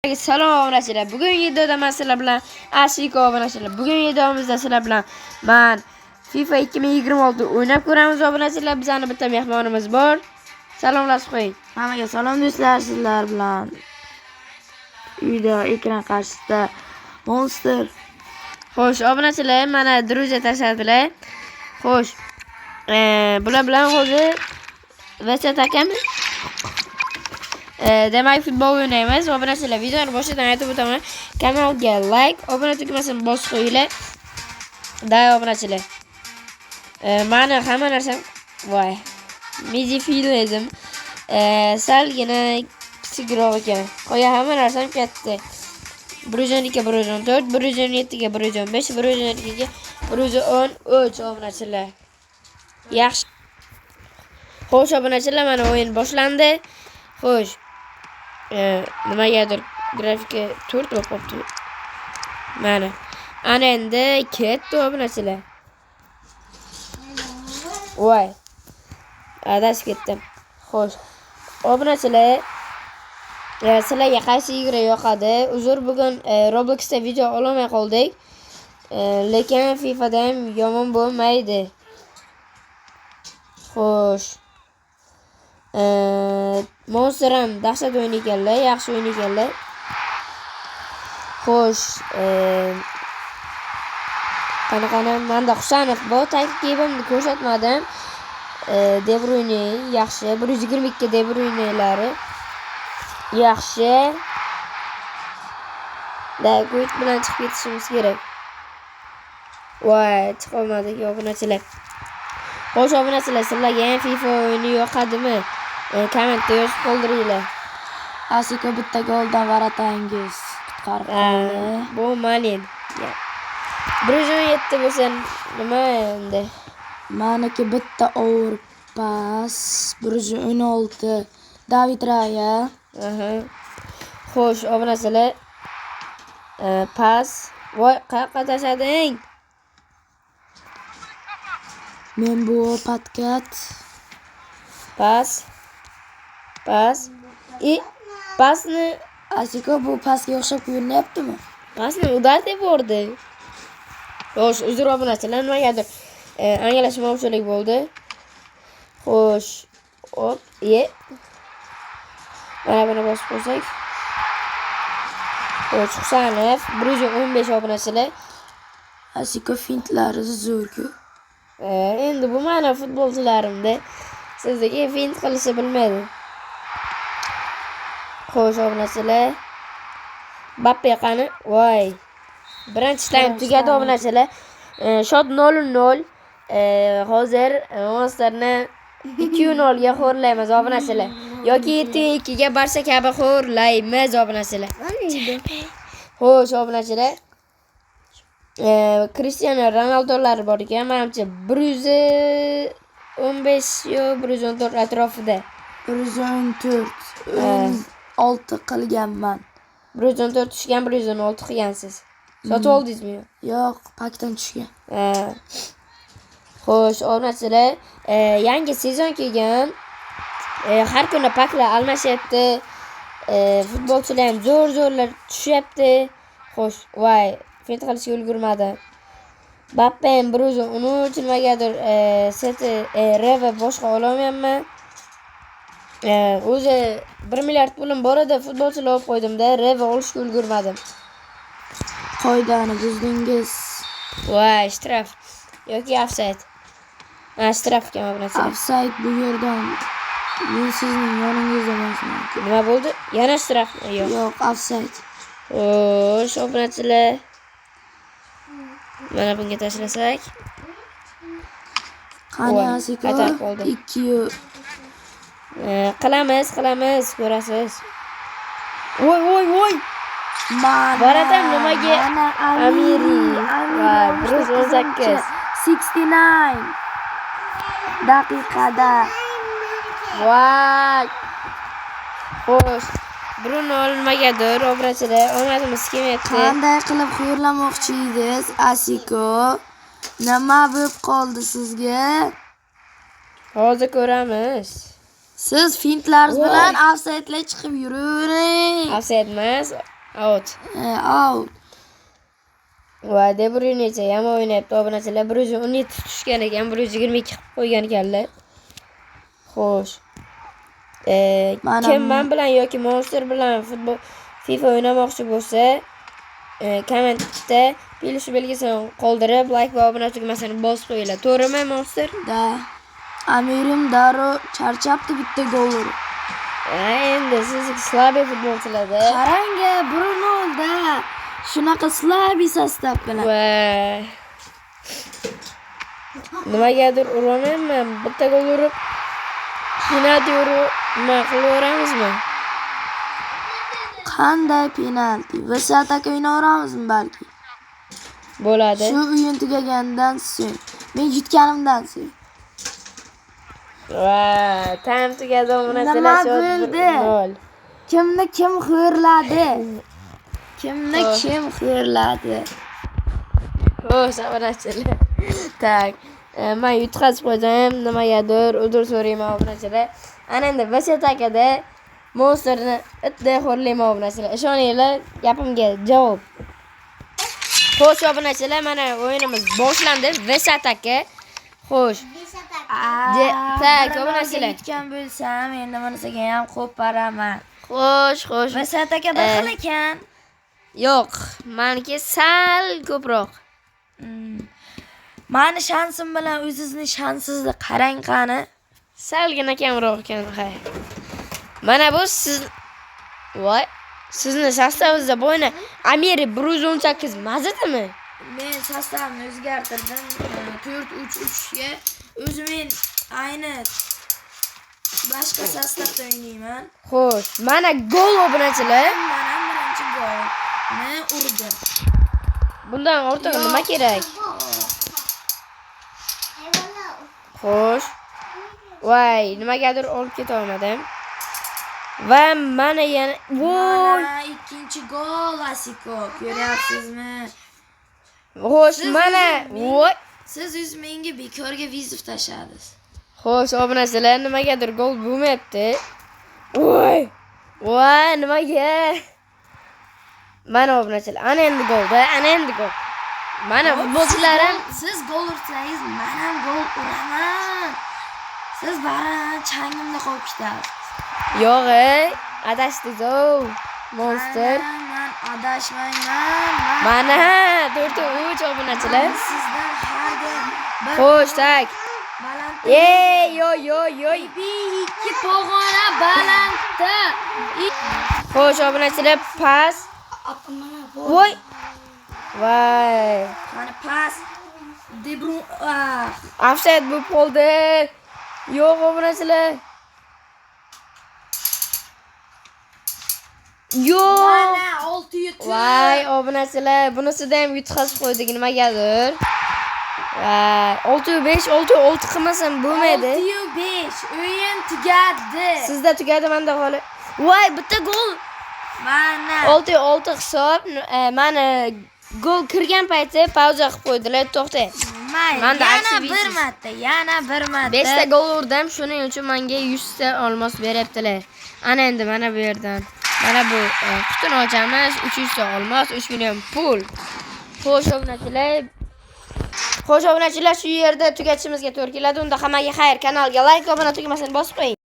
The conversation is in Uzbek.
Salom obunachilar. Bugungi videoda men sizlar bilan Asiko obunachilar. Bugungi videomizda sizlar bilan men FIFA 2026 o'ynab ko'ramiz obunachilar. Bizning bitta mehmonimiz bor. Salomlashib qo'ying. Hammaga salom do'stlar, sizlar bilan uyda ekran qarshisida Monster. Xo'sh, obunachilar, mana druziya tashladilar. Xo'sh, bular bilan hozir VC takamiz. Demak futbol o'ynaymiz. Obunachilar, videoni boshidan aytib o'taman. Kanalga like, obuna tugmasini bosib qo'yinglar. Da obunachilar. Meni hamma narsam voy. Midfieldim. Salgina kichikroq ekan. Qo'ya hamma narsam katta. 112 ga 114, 117 ga 115, 112 ga 113 obunachilar. Yaxshi. Xo'sh obunachilar, mana o'yin boshlandi. Xo'sh. Nimagadir grafika 4 bo'lib qolibdi. Mana. Ana endi ketdi obunachilar. Voy. Adashib ketdim. Xo'sh. Obunachilar, sizlarga qaysi igra yoqadi? Uzr, bugun Robloxda video olmay qoldik. Lekin FIFAda ham yomon bo'lmaydi. Xo'sh. Monster ham dahshat o'ynaydilar, yaxshi o'ynaydilar. Xo'sh, qanaqani menda Husanov bor, tarkibimni ko'rsatmadim. De Bruyne yaxshi, 122 De Bruyne'lari yaxshi. Dagut bilan chiqib ketishimiz kerak. Voy, chiqolmadik obunachilar. Xo'sh obunachilar, sizlarga ham FIFA o'yini yoqadimi? Kommentda yozib qoldiringlar. Asiko bitta goldan varatangiz qutqarib qoldi. Bu malin. 117 bo'lsa nima endi? Meniki bitta overpass, 116 David Raya. Xo'sh, obunachilar, pas. Voy, qayerga tashlading? Men bu patkat. Pas. Pasni Asiko bu pasga o'xshab ko'rinyaptimi? pasni udar deb bordi. Xo'sh, uzr obunachilar, nimagadir anglashilmovchilik bo'ldi. Xo'sh, hop, mana bosib qo'ysak. Xo'sh, Husanov 115 obunachilar. Asiko fintlari zo'r-ku. Endi bu meni futbolchilarimda sizga fint qilishni bilmaydi. Xo'sh obunachilar, Mbappe qani? Voy. Birinchi taym tugadi obunachilar. Shot 0-0. Hozir Monsterni 2-0 ga xo'rlaymiz obunachilar. Yoki 7-2 ga Barsa kabi xo'rlaymiz obunachilar. Xo'sh obunachilar, Cristiano Ronaldo'lar bor ekan, menimcha 115 yo 114 atrofida. 114. 6 qilganman. 114 tushgan, 116 qilgansiz. Sotib oldingizmi? Yo'q, pakdan tushgan. Xo'sh, obunachilar, yangi sezon kelgan. Har kuni paklar almashyapti. Futbolchilar ham zo'r-zo'rlar tushyapti. Xo'sh, voy, fint qilishga ulgurmadi. Mbappe ham 113 nimagadir seti Reva boshqa ololmayapman. O'zi 1 milliard pulim bor edi, futbolchilar olib qo'ydim-da, Reva olishga ulgurmadim. Qoidani buzdingiz. Voy, shtraf yoki offside. Shtraf ekan obunachilar. Offside bu yerdan. Men sizning yoningizda emasman. Nima bo'ldi? Yana shtraf? Yo'q, offside. Xo'sh, obunachilar. Mana bunga tashlasak. Qani Asiko? 2 qilamiz, ko'rasiz. Voy. Baratam nimaga? Amiri. Voy, 118. 69 daqiqada. Voy. Xo'sh, Bruno nimagadir obunachilar, omadimiz kelmayapti. Qanday qilib xo'rlamoqchi edingiz, Asiko? Nima bo'lib qoldi sizga? Hozir ko'ramiz. Siz fintlar bilan offsaytlar chiqib yuravering. Offside emas, out. Out. Va De Bruyne esa yomon o'ynayapti obunachilar. 117 tutishgan ekan, 122 qilib qo'ygan ekanlar. Xo'sh. Kim men bilan yoki Monster bilan futbol FIFA o'ynamoqchi bo'lsa, kommentda belgish belgisini qoldirib, like va obuna tugmasini bosib qo'yinglar. To'g'rimi, Monster? Da. Amirim darrov charchabdi bitta gol urib. Endi siz slabey futbolchilarda. Qarang, Bruno'da shunaqa slabey sostav bilan. Va nimagadir uramanman, bitta gol urib penalti urib qilaveramizmi? Qanday penalti? Vasataka o'ynaveramizmi balki? Bo'ladi. Shu o'yin tugagandan so'ng, men yutganimdan so'ng. Va time tugadi obunachilar. Nima bo'ldi? Kimni kim xo'rladi? Kimni kim xo'rladi? Xo'sh, obunachilar. Tak. Men yutqazib qo'ydim, nimagadir uzr so'rayman obunachilar. Ana endi Vasetakada Monsterni itday xo'rlayman obunachilar. Ishoninglar, gapimga javob. Xo'sh, obunachilar, mana o'yinimiz boshlandi. Vasataka. Xo'sh. Tak, obunachilar. Yutgan bo'lsam, endi bunisiga ham qo'paraman. Xo'sh. Vasataka bir xil ekan. Yo'q, meniki sal ko'proq. Mani shansim bilan o'zingizning shansizni qarang qani. Salgina kamroq ekan, hay. Mana bu siz voy, sizni sostavingizda bo'yni Amiri 118 mazidimi? Men sostavni o'zgartirdim. 4-3-3 ga o'zim ayni boshqa sostavda o'ynayman. Xo'sh, mana gol obunachilar. Mana birinchi golni urdim. Bundan ortiq nima kerak? Xo'sh. Voy, nimagadir olib keta olmadim. Va mana yana voy, ikkinchi gol Asiko. Ko'ryapsizmi? xo'sh, mana voy. Siz menga bekorga vizif tashladingiz. Xo'sh, obunachilar, nimagadir gol bo'lmayapti. Voy. Voy, nimaga? Mana obunachilar, ana endi golda, ana endi gol. Mana futbolchilarim, siz gol ursangiz, men ham gol uraman. Siz baribir changimda qolib ketasiz. yo'q, adashdingiz-ku, Monster. Men adashmayman. Mana 4-3 obunachilar. Sizdan har gal bir Xo'sh, tak. baland. Yo. Ikki pog'ona balandda. Xo'sh, obunachilar, pas. Voy. Voy. Qani pas. De Bruyne. Offside bo'lib qoldi. Yo'q, obunachilar. Yo'q. Mana 6-7. Voy, obunachilar, bunisida ham yutqazib qo'ydik nimagadir. Voy, 6-5, 6-6 qilmasam bo'lmaydi. 6-5. O'yin tugadi. Sizda tugadi, menda holi. Voy, bitta gol. Mana 6-6 hisob. Mana gol kirgan payti pauza qilib qo'ydilar, to'xtang. Menda yana bir marta. 5 ta gol urdim, shuning uchun menga 100 ta olmos beryaptilar. Ana endi mana bu yerdan. Mana bu qutini ochamiz, 300 ta olmos, 3 million pul. Xo'sh, obunachilar, shu yerda tugatishimizga to'g'ri keladi. Unda hammaga xayr, kanalga like, obuna tugmasini bosib qo'ying.